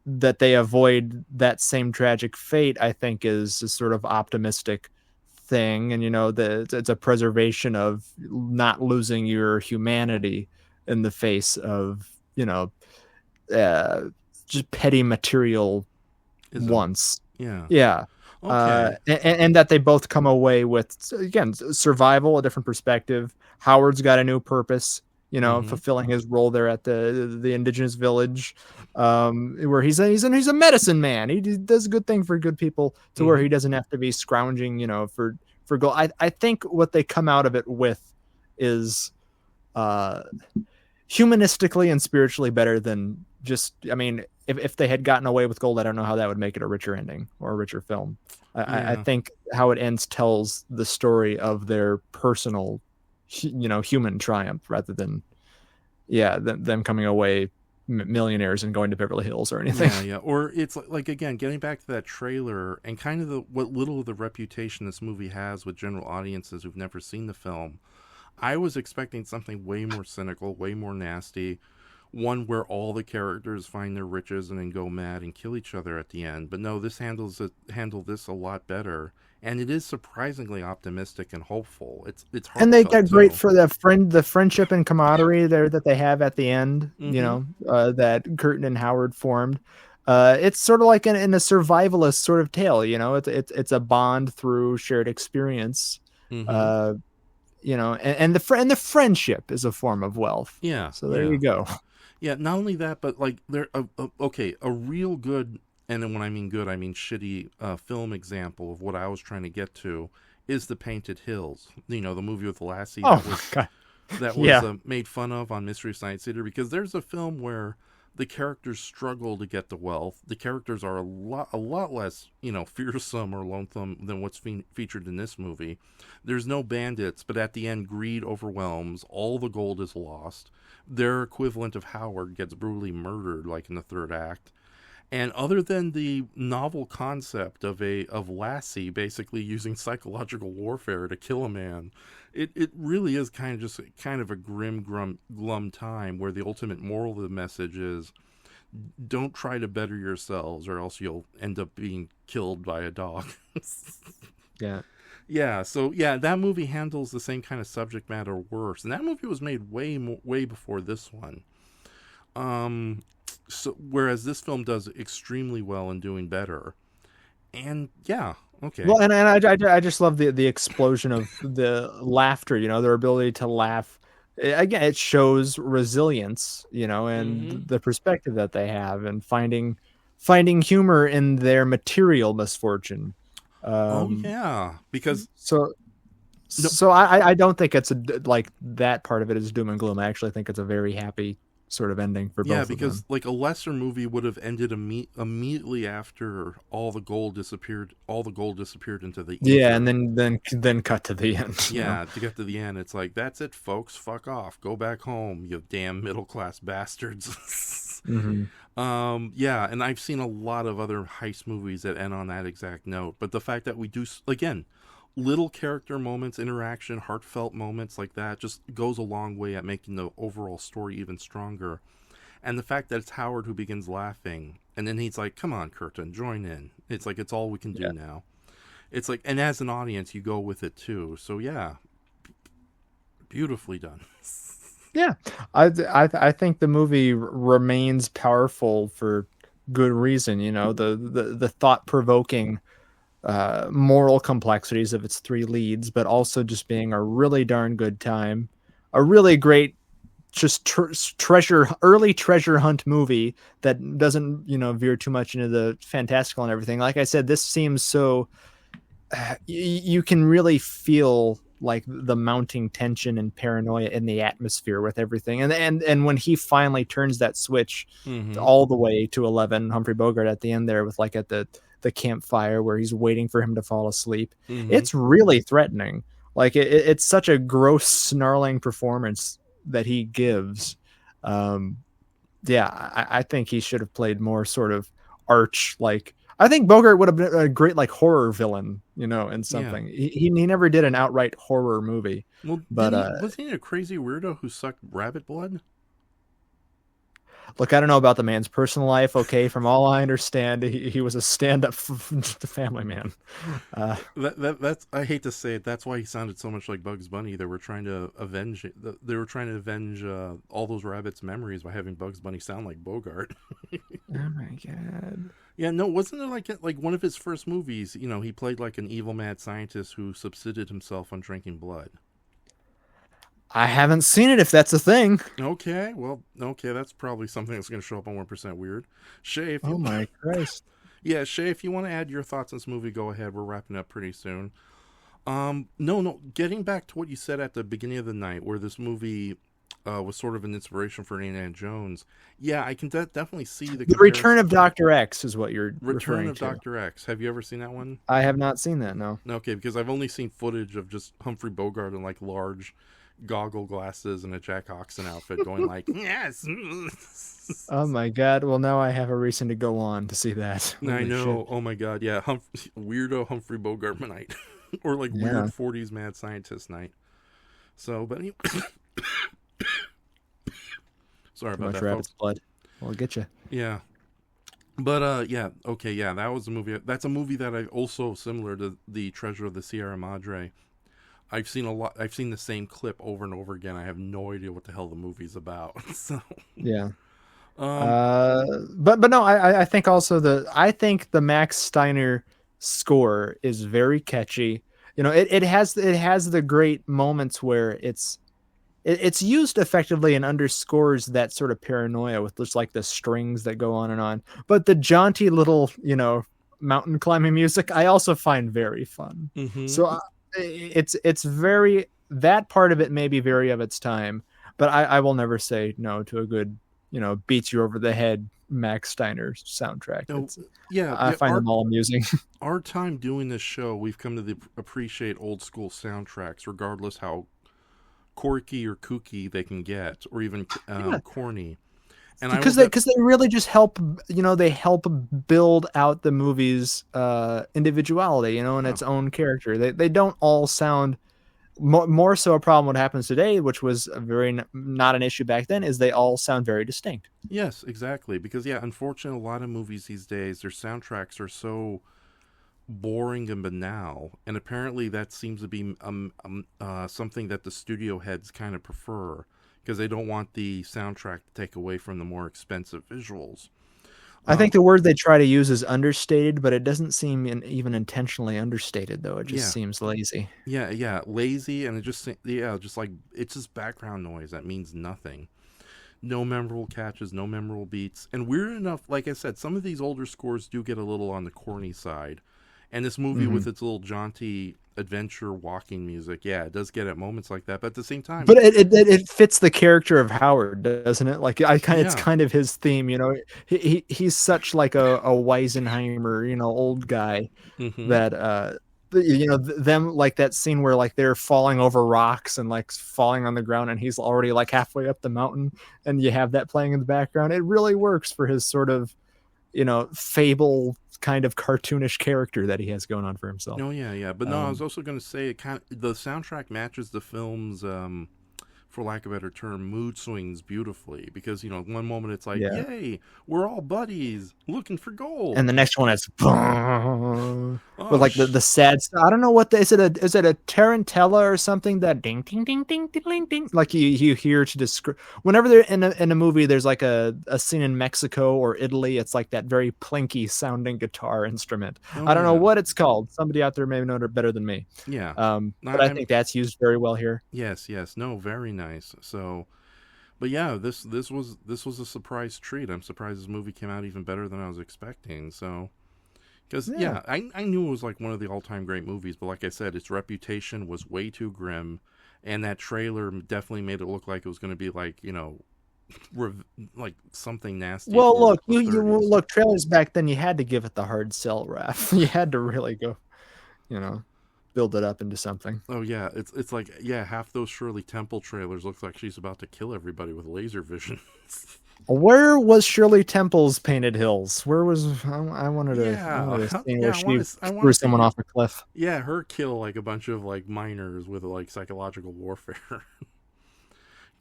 that they avoid that same tragic fate, I think is a sort of optimistic thing. And it's a preservation of not losing your humanity in the face of just petty material wants. Yeah. Okay. And that they both come away with, again, survival, a different perspective. Howard's got a new purpose, Mm-hmm. fulfilling his role there at the indigenous village, where he's a medicine man. He does a good thing for good people, to where he doesn't have to be scrounging, for gold. I think what they come out of it with is humanistically and spiritually better than just, I mean, if they had gotten away with gold, I don't know how that would make it a richer ending or a richer film. I think how it ends tells the story of their personal, human triumph, rather than them coming away millionaires and going to Beverly Hills or anything. Yeah. Or it's like again, getting back to that trailer and kind of the what little of the reputation this movie has with general audiences who've never seen the film. I was expecting something way more cynical, way more nasty, one where all the characters find their riches and then go mad and kill each other at the end. But no, this handled this a lot better, and it is surprisingly optimistic and hopeful. It's And they heartfelt got great too. for the friendship and camaraderie there that they have at the end. Mm-hmm. That Curtin and Howard formed. It's sort of like in a survivalist sort of tale. It's a bond through shared experience. Mm-hmm. Uh, and the friendship is a form of wealth. Yeah. So there Yeah. you go. Yeah. Not only that, but like a real good, and then when I mean good, I mean shitty film example of what I was trying to get to is the Painted Hills. The movie with Lassie Oh my god. that was Yeah. made fun of on Mystery Science Theater, because there's a film where the characters struggle to get the wealth. The characters are a lot less, fearsome or loathsome than what's featured in this movie. There's no bandits, but at the end, greed overwhelms. All the gold is lost. Their equivalent of Howard gets brutally murdered, like in the third act. And other than the novel concept of Lassie basically using psychological warfare to kill a man, it really is kind of a glum time where the ultimate moral of the message is don't try to better yourselves or else you'll end up being killed by a dog. Yeah. Yeah, so yeah, that movie handles the same kind of subject matter worse, and that movie was made way before this one. So whereas this film does extremely well in doing better, and yeah, okay, Well, and I just love the explosion of the laughter. Their ability to laugh. Again, it shows resilience. And mm-hmm. the perspective that they have, and finding humor in their material misfortune. Oh Um, yeah, because so no, so I don't think it's like that part of it is doom and gloom. I actually think it's a very happy sort of ending for yeah, both of because them. like a lesser movie would have ended immediately after all the gold disappeared. All the gold disappeared into the Yeah, and ether. then cut to the end. Yeah, to get to the end, it's like that's it, folks. Fuck off. Go back home, you damn middle class bastards. Hmm. Yeah, and I've seen a lot of other heist movies that end on that exact note. But the fact that we do again, little character moments, interaction, heartfelt moments like that just goes a long way at making the overall story even stronger. And the fact that it's Howard who begins laughing, and then he's like, "Come on, Curtin, join in." It's like it's all we can do Yeah. now. It's like, and as an audience, you go with it too. So yeah, beautifully done. Yeah, I think the movie remains powerful for good reason. The thought provoking moral complexities of its three leads, but also just being a really darn good time, a really great just early treasure hunt movie that doesn't veer too much into the fantastical and everything. Like I said, this seems so you can really feel like the mounting tension and paranoia in the atmosphere with everything. And when he finally turns that switch Mm-hmm. all the way to 11, Humphrey Bogart at the end there with like at the campfire where he's waiting for him to fall asleep, Mm-hmm. it's really threatening. Like it's such a gross, snarling performance that he gives. Um, yeah, I think he should have played more sort of arch like. I think Bogart would have been a great like horror villain, in Yeah. something. He never did an outright horror movie, Well, but wasn't he a crazy weirdo who sucked rabbit blood? look, I don't know about the man's personal life. Okay, from all I understand, he was a stand-up the family man. Uh, That's I hate to say it. That's why he sounded so much like Bugs Bunny. They were trying to avenge. They were trying to avenge all those rabbits' memories by having Bugs Bunny sound like Bogart. oh my god. Yeah, no, wasn't it like one of his first movies? He played like an evil mad scientist who subsisted himself on drinking blood. I haven't seen it if that's a thing. Okay, well, okay, that's probably something that's going to show up on 1% Weird. Shay, if Oh you, my Christ. yeah, Shay, if you want to add your thoughts on this movie, go ahead. We're wrapping up pretty soon. No, getting back to what you said at the beginning of the night, where this movie was sort of an inspiration for Indiana Jones. Yeah, I can definitely see the The Return of Dr. X is what you're Return referring of to. Dr. X. Have you ever seen that one? I have not seen that, no. Okay, because I've only seen footage of just Humphrey Bogart in like large, goggle glasses and a Jack Oxen outfit, going like, "Yes." Oh my god. Well, now I have a reason to go on to see that. I Holy shit. know. Oh my god. Yeah. Weirdo Humphrey Bogart night, or like Yeah. weird '40s mad scientist night. So, but anyway, sorry Too about much that, rabbit's folks. blood. We'll get you. Yeah. But yeah, okay, yeah, that was a movie. That's a movie that I also, similar to the Treasure of the Sierra Madre. I've seen a lot. I've seen the same clip over and over again. I have no idea what the hell the movie's about. So, Yeah. um, But no, I think also I think the Max Steiner score is very catchy. You know, it has the great moments where it's used effectively and underscores that sort of paranoia with just like the strings that go on and on. But the jaunty little, mountain climbing music, I also find very fun. hmm So it's very, that part of it may be very of its time, but I will never say no to a good, beats you over the head Max Steiner soundtrack. oh, It's yeah, I yeah. find them all amusing. Our time doing this show, we've come to appreciate old school soundtracks, regardless how quirky or kooky they can get, or even Yeah. corny. And I will Because they really just help, they help build out the movie's individuality, and yeah. its own character. They don't all sound, more so a problem what happens today, which was a very not an issue back then, is they all sound very distinct. Yes, exactly. Because yeah, unfortunately, a lot of movies these days, their soundtracks are so boring and banal, and apparently that seems to be something that the studio heads kind of prefer, because they don't want the soundtrack to take away from the more expensive visuals. I Um, think the word they try to use is understated, but it doesn't seem even intentionally understated, though. It just yeah, seems lazy. yeah, lazy, and it just yeah, just like it's just background noise that means nothing. No memorable catches, no memorable beats, and weird enough, like I said, some of these older scores do get a little on the corny side. And this movie, Hmm. with its little jaunty adventure walking music, yeah, it does get at moments like that. But at the same time, But it fits the character of Howard, doesn't it? Like it's yeah, kind of his theme. He's such like a Weisenheimer, old guy hmm that them, like that scene where like they're falling over rocks and like falling on the ground, and he's already like halfway up the mountain, and you have that playing in the background. It really works for his sort of fable kind of cartoonish character that he has going on for himself. oh yeah. But no, I was Um, also going to say, the soundtrack matches the film's, for lack of a better term, mood swings beautifully. Because one moment it's like, yeah. yay, we're all buddies looking for And gold. the next one is with Oh, like the sad stuff. I don't know what is it a tarantella or something, that ding ding ding ding ding ding ding, like you hear to describe whenever they're in a movie. There's like a scene in Mexico or Italy. It's like that very plinky sounding guitar instrument. oh I don't know yeah, what it's called. Somebody out there may know it better than me. yeah. But I think that's used very well here. Yes, no, very nice. So, but yeah, this was a surprise treat. I'm surprised this movie came out even better than I was expecting. So, because Yeah. yeah, I knew it was like one of the all time great movies, but like I said, its reputation was way too grim, and that trailer definitely made it look like it was going to be like like something nasty Well, for look, the you 30s. look, trailers back then. You had to give it the hard sell, Raph. You had to really go, you know, build it up into something. Oh yeah, it's like yeah, half those Shirley Temple trailers looks like she's about to kill everybody with laser vision. Where was Shirley Temple's Painted Hills? Where was I wanted I Yeah, wanted a scene where yeah, she I want threw to someone see. off a cliff. Yeah, her kill like a bunch of like miners with like psychological warfare.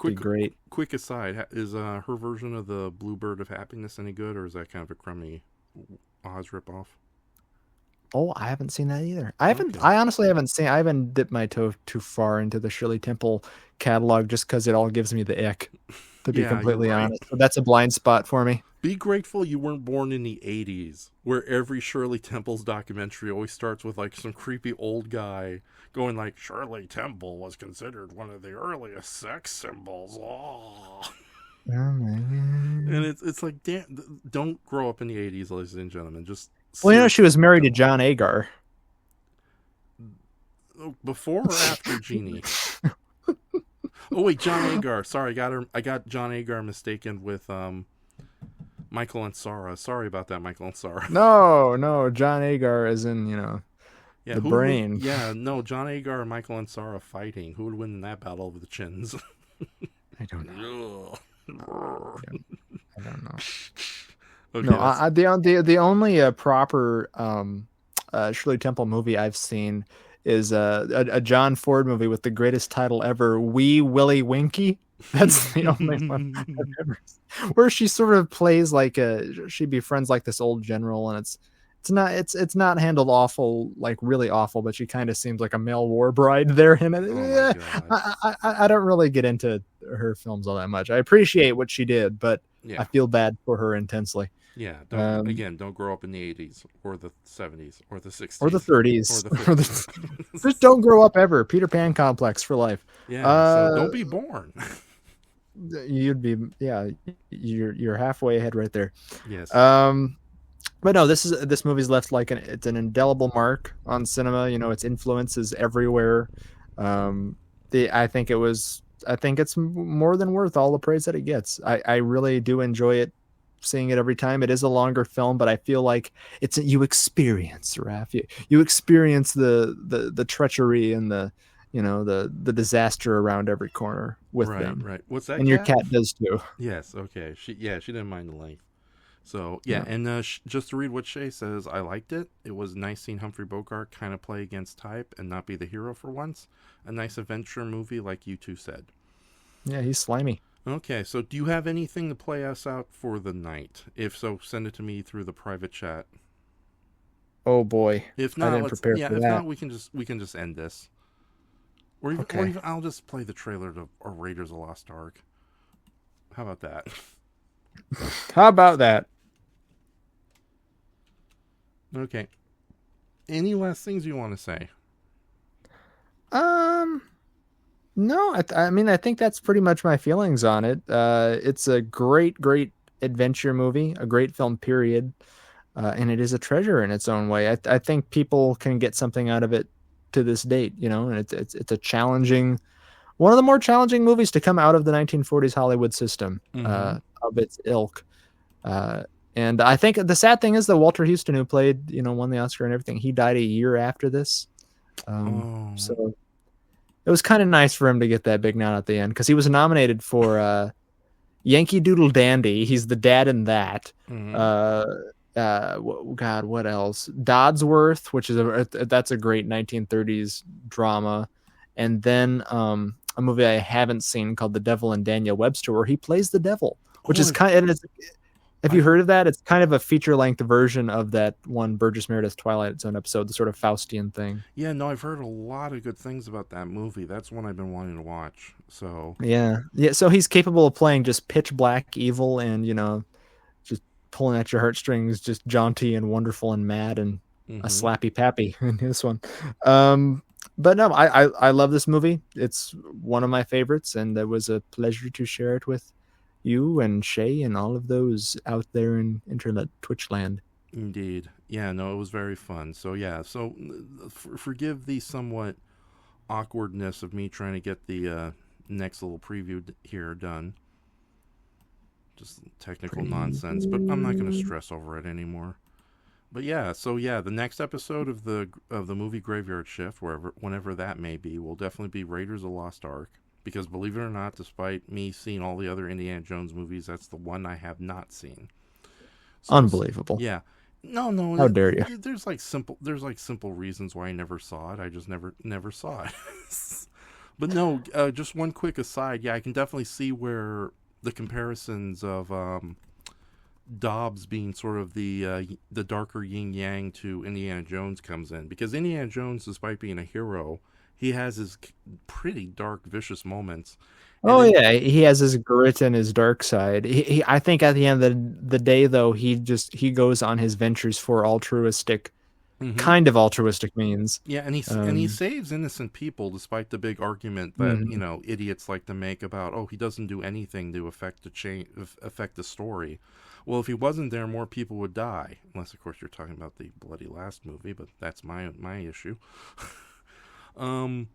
Be quick, great. quick aside: is her version of the Bluebird of Happiness any good, or is that kind of a crummy Oz ripoff? Oh, I haven't seen that either. I haven't. Okay. I honestly haven't seen. I haven't dipped my toe too far into the Shirley Temple catalog just because it all gives me the ick. To be Yeah, you're completely right. honest, so that's a blind spot for me. Be grateful you weren't born in the '80s, where every Shirley Temple's documentary always starts with like some creepy old guy going like, "Shirley Temple was considered one of the earliest sex symbols." Oh. Oh my And God. it's like, damn, don't grow up in the '80s, ladies and gentlemen. Just Well, seriously, she was married to John Agar. before or after Genie? Oh wait, John Agar. Sorry, I got John Agar mistaken with Michael and Sarah. Sorry about that, Michael and Sarah. No, John Agar is in, Yeah, The who would win? brain. Yeah, no, John Agar and Michael Ansara fighting. Who would win in that battle over the chins? I don't know. Ugh. I don't know. Okay, No, that's the only proper Shirley Temple movie I've seen is a John Ford movie with the greatest title ever, Wee Willie Winky. That's the only one I've ever seen. Where she sort of plays like she befriends like this old general, and it's not handled awful, like really awful, but she kind of seems like a male war bride there. And oh my god. I don't really get into her films all that much. I appreciate what she did, but I Yeah. feel bad for her intensely. Yeah, Um, don't grow up in the 80s or the 70s or the or the 60s or 30s, the or 50s. just don't grow up ever. Peter Pan complex for life. Yeah, so Uh, don't be born. you'd be yeah, you're halfway ahead right there. Yes. Um, but no, this movie's left like it's an indelible mark on cinema. You know, its influence is everywhere. Um, I think it's more than worth all the praise that it gets. I really do enjoy it, seeing it every time. It is a longer film, but I feel like you experience, Raph. You experience the treachery and the disaster around every corner with Right, them, right. What's that and your cat? cat does too. Yes, okay. She didn't mind the length. So, yeah, Yeah. and just to read what Shay says, I liked it. It was nice seeing Humphrey Bogart kind of play against type and not be the hero for once. A nice adventure movie, like you two said. Yeah, he's slimy. Okay, so do you have anything to play us out for the night? If so, send it to me through the private chat. Oh boy, If I not, didn't prepare for if not, that. we can just end this. Or Okay. even I'll just play the trailer to or Raiders of the Lost Ark. How about that? How about that? Okay. Any last things you want to say? Um, no, I mean, I think that's pretty much my feelings on it. It's a great adventure movie, a great film, period. And it is a treasure in its own way. I think people can get something out of it to this date, and it's a challenging, one of the more challenging movies to come out of the 1940s Hollywood system, Mm-hmm. of its ilk. Uh, and I think the sad thing is that Walter Houston, who played, won the Oscar and everything, he died a year after this. Oh. So it was kind of nice for him to get that big nod at the end, because he was nominated for Yankee Doodle Dandy. He's the dad in that. Mm-hmm. Uh, God, what else? Dodsworth, which is that's a great 1930s drama, and then a movie I haven't seen called The Devil and Daniel Webster, where he plays the devil, which Oh, is kind of. Have you heard of that? It's kind of a feature-length version of that one Burgess Meredith Twilight its own episode, the sort of Faustian thing. yeah, no, I've heard a lot of good things about that movie. That's one I've been wanting to watch. So, Yeah. So he's capable of playing just pitch black evil, and just pulling at your heartstrings, just jaunty and wonderful and mad and a mm-hmm. slappy pappy in this one. But no, I love this movie. It's one of my favorites, and it was a pleasure to share it with you and Shay and all of those out there in internet Twitch land. Indeed. Yeah, no, it was very fun. So, yeah, so forgive the somewhat awkwardness of me trying to get the next little preview here done. Just technical nonsense, but I'm not going to stress over it anymore. But yeah, so yeah, the next episode of the movie Graveyard Shift, whenever that may be, will definitely be Raiders of the Lost Ark. Because believe it or not, despite me seeing all the other Indiana Jones movies, that's the one I have not seen. So Unbelievable. yeah, no, How dare you? there's like simple reasons why I never saw it. I just never saw it. But no, just one quick aside. Yeah, I can definitely see where the comparisons of Dobbs being sort of the darker yin yang to Indiana Jones comes in, because Indiana Jones, despite being a hero, he has his pretty dark, vicious moments. And Oh then, yeah, he has his grit and his dark side. I think at the end of the day, though, he goes on his ventures for mm-hmm. kind of altruistic means. Yeah, and he saves innocent people despite the big argument that Mhm. idiots like to make about, oh, he doesn't do anything to affect the story. Well, if he wasn't there, more people would die. Unless, of course, you're talking about the bloody last movie, but that's my issue. um,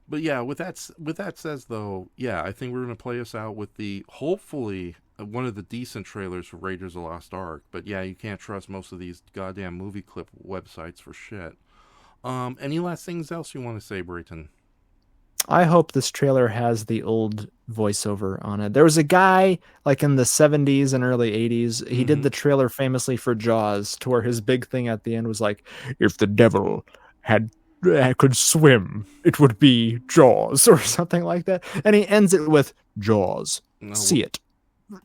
but yeah, with that says though, yeah, I think we're gonna play us out with the hopefully one of the decent trailers for Raiders of the Lost Ark. But yeah, you can't trust most of these goddamn movie clip websites for shit. Any last things else you want to say, Brayton? I hope this trailer has the old voiceover on it. There was a guy like in the 70s and early 80s. He did Mm-hmm. the trailer famously for Jaws, to where his big thing at the end was like, if the devil had could swim, it would be Jaws or something like that. And he ends it with Jaws. No, See it.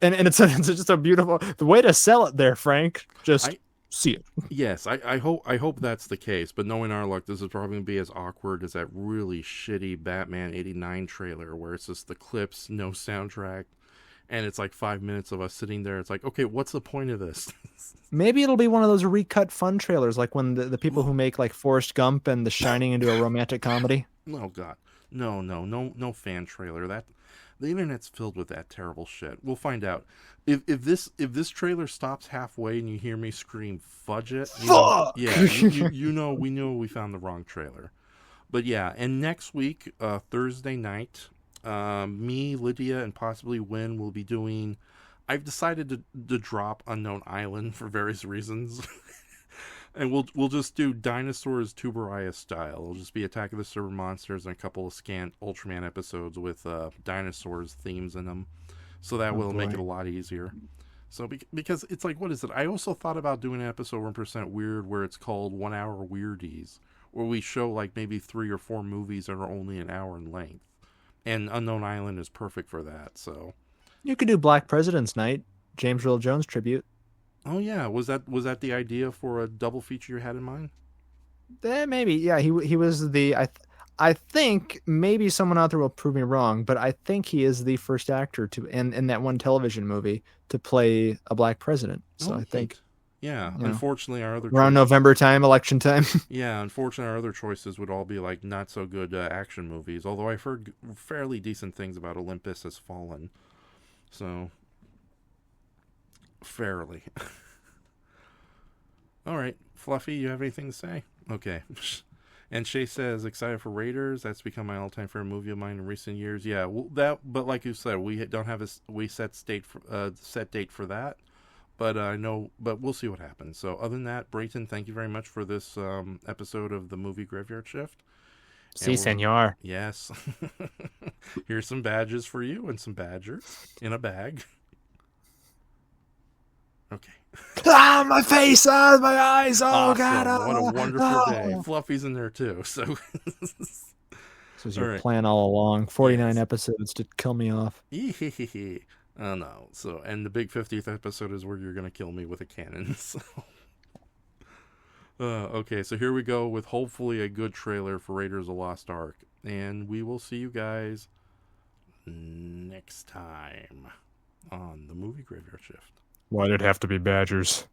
And it's just a beautiful the way to sell it there, Frank. Just I see it. yes, I hope that's the case. But knowing our luck, this is probably gonna be as awkward as that really shitty Batman '89 trailer, where it's just the clips, no soundtrack, and it's like 5 minutes of us sitting there. It's like, okay, what's the point of this? Maybe it'll be one of those recut fun trailers, like when the people who make like Forrest Gump and The Shining into a romantic comedy. Oh God, no fan trailer. That the internet's filled with that terrible shit. We'll find out. If this trailer stops halfway and you hear me scream fudge it, Fuck! yeah, we found the wrong trailer. But yeah, and next week, Thursday night, me, Lydia, and possibly Win will be doing. I've decided to drop Unknown Island for various reasons. And we'll just do Dinosaurs Tuberia style. It'll just be Attack of the Server Monsters and a couple of scant Ultraman episodes with dinosaurs themes in them. So that Oh will make boy. it a lot easier. So because it's like, what is it? I also thought about doing an episode 1% Weird where it's called 1 Hour Weirdies, where we show like maybe 3 or 4 movies that are only an hour in length. And Unknown Island is perfect for that. So, You could do Black President's Night, James Earl Jones tribute. oh yeah, was that the idea for a double feature you had in mind? Maybe, yeah. He was the I think maybe someone out there will prove me wrong, but I think he is the first actor to in that one television movie to play a black president. So Oh, I think neat. Yeah. you know Unfortunately, our other around choice. November time, election time. Yeah, unfortunately, our other choices would all be like not so good action movies. Although I've heard fairly decent things about Olympus Has Fallen, so fairly. All right, Fluffy, you have anything to say? Okay. And Shay says excited for Raiders. That's become my all-time favorite movie of mine in recent years. Yeah, well, that. But like you said, we don't have we set date for that. But I know, but we'll see what happens. So other than that, Brayton, thank you very much for this episode of the movie Graveyard Shift. Si, And we're senor. yes, here's some badges for you and some badgers in a bag. Okay. Ah, my face! Ah, my eyes! Oh God! Awesome. What a wonderful day. Ah. Fluffy's in there too. So This was all your right. plan all along. 49 Yes. episodes to kill me off. Oh no. So and the big 50th episode is where you're gonna kill me with a cannon. So okay, so here we go with hopefully a good trailer for Raiders of the Lost Ark. And we will see you guys next time on the movie Graveyard Shift. Why did it have to be badgers?